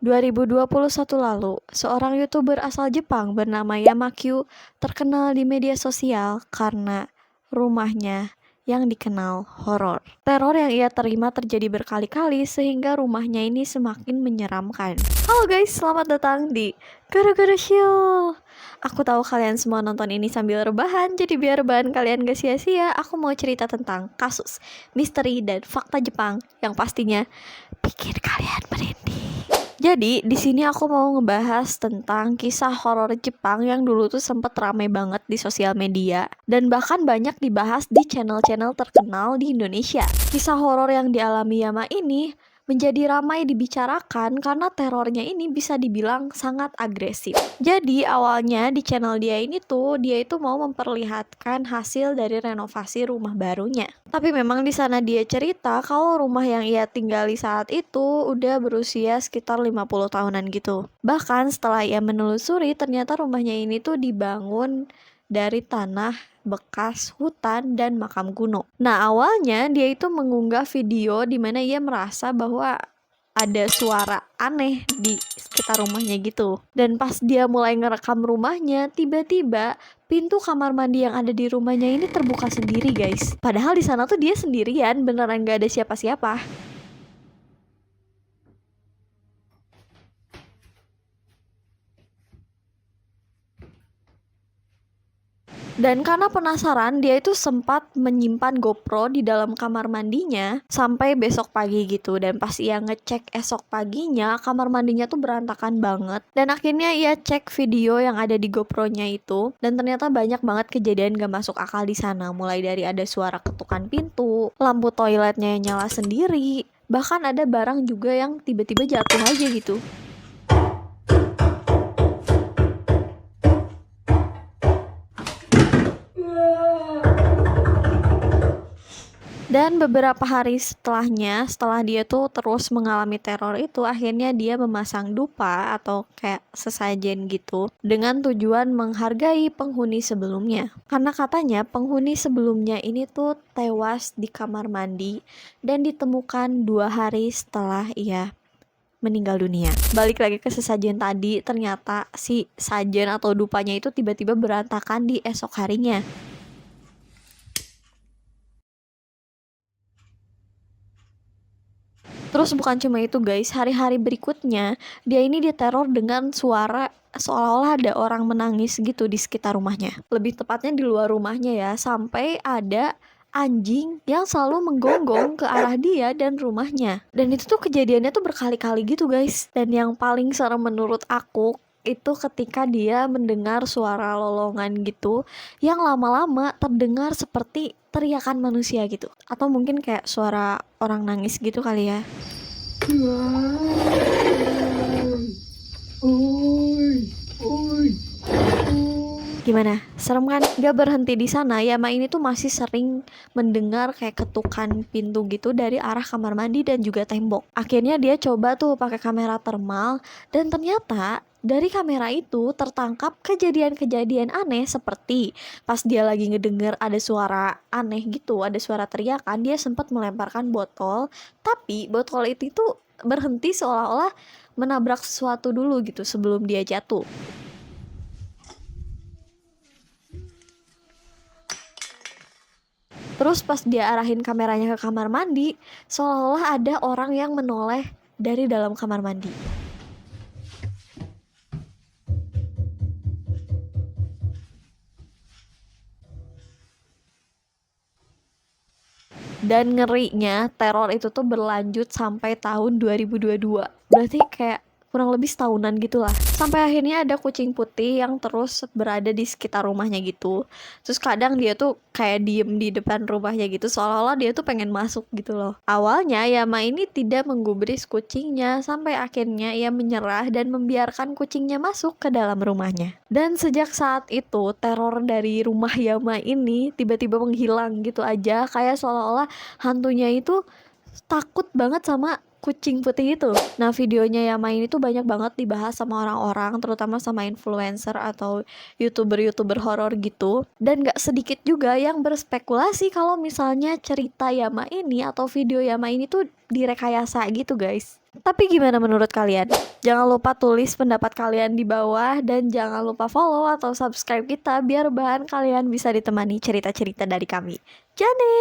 2021 lalu, seorang YouTuber asal Jepang bernama Yamakyu terkenal di media sosial karena rumahnya yang dikenal horor. Teror yang ia terima terjadi berkali-kali sehingga rumahnya ini semakin menyeramkan. Halo guys, selamat datang di Gara-Gara Show. Aku tahu kalian semua nonton ini sambil rebahan, jadi biar rebahan kalian gak sia-sia, aku mau cerita tentang kasus, misteri, dan fakta Jepang yang pastinya bikin kalian merinding. Jadi di sini aku mau ngebahas tentang kisah horor Jepang yang dulu tuh sempet rame banget di sosial media dan bahkan banyak dibahas di channel-channel terkenal di Indonesia. Kisah horor yang dialami Yama ini menjadi ramai dibicarakan karena terornya ini bisa dibilang sangat agresif. Jadi awalnya di channel dia itu mau memperlihatkan hasil dari renovasi rumah barunya. Tapi memang di sana dia cerita kalau rumah yang ia tinggali saat itu udah berusia sekitar 50 tahunan gitu. Bahkan setelah ia menelusuri ternyata rumahnya ini tuh dibangun dari tanah bekas hutan dan makam kuno. Nah, awalnya dia itu mengunggah video di mana ia merasa bahwa ada suara aneh di sekitar rumahnya gitu. Dan pas dia mulai ngerekam rumahnya, tiba-tiba pintu kamar mandi yang ada di rumahnya ini terbuka sendiri, guys. Padahal di sana tuh dia sendirian, beneran gak ada siapa-siapa. Dan karena penasaran, dia itu sempat menyimpan GoPro di dalam kamar mandinya sampai besok pagi gitu. Dan pas ia ngecek esok paginya, kamar mandinya tuh berantakan banget. Dan akhirnya ia cek video yang ada di GoPro-nya itu, dan ternyata banyak banget kejadian gak masuk akal di sana. Mulai dari ada suara ketukan pintu, lampu toiletnya yang nyala sendiri, bahkan ada barang juga yang tiba-tiba jatuh aja gitu. Dan beberapa hari setelahnya, setelah dia tuh terus mengalami teror itu, akhirnya dia memasang dupa atau kayak sesajen gitu dengan tujuan menghargai penghuni sebelumnya. Karena katanya penghuni sebelumnya ini tuh tewas di kamar mandi dan ditemukan 2 hari setelah ia meninggal dunia. Balik lagi ke sesajen tadi, ternyata si sajen atau dupanya itu tiba-tiba berantakan di esok harinya. Terus bukan cuma itu guys, hari-hari berikutnya dia ini diteror dengan suara seolah-olah ada orang menangis gitu di sekitar rumahnya. Lebih tepatnya di luar rumahnya ya, sampai ada anjing yang selalu menggonggong ke arah dia dan rumahnya. Dan itu tuh kejadiannya tuh berkali-kali gitu guys. Dan yang paling serem menurut aku itu ketika dia mendengar suara lolongan gitu yang lama-lama terdengar seperti teriakan manusia gitu, atau mungkin kayak suara orang nangis gitu kali ya. Gimana? Serem kan? Gak berhenti di sana, Yama ini tuh masih sering mendengar kayak ketukan pintu gitu dari arah kamar mandi dan juga tembok. Akhirnya dia coba tuh pakai kamera thermal dan ternyata dari kamera itu tertangkap kejadian-kejadian aneh seperti pas dia lagi ngedenger ada suara aneh gitu, ada suara teriakan, dia sempat melemparkan botol, tapi botol itu tuh berhenti seolah-olah menabrak sesuatu dulu gitu sebelum dia jatuh. Terus pas dia arahin kameranya ke kamar mandi, seolah-olah ada orang yang menoleh dari dalam kamar mandi. Dan ngerinya teror itu tuh berlanjut sampai tahun 2022. Berarti kayak kurang lebih setahunan gitu lah. Sampai akhirnya ada kucing putih yang terus berada di sekitar rumahnya gitu. Terus kadang dia tuh kayak diem di depan rumahnya gitu, seolah-olah dia tuh pengen masuk gitu loh. Awalnya Yama ini tidak menggubris kucingnya, sampai akhirnya ia menyerah dan membiarkan kucingnya masuk ke dalam rumahnya. Dan sejak saat itu teror dari rumah Yama ini tiba-tiba menghilang gitu aja, kayak seolah-olah hantunya itu takut banget sama kucing putih itu. Nah, videonya Yama ini tuh banyak banget dibahas sama orang-orang, terutama sama influencer atau youtuber-youtuber horor gitu. Dan gak sedikit juga yang berspekulasi kalau misalnya cerita Yama ini atau video Yama ini tuh direkayasa gitu guys. Tapi gimana menurut kalian? Jangan lupa tulis pendapat kalian di bawah dan jangan lupa follow atau subscribe kita biar bahan kalian bisa ditemani cerita-cerita dari kami. Jadi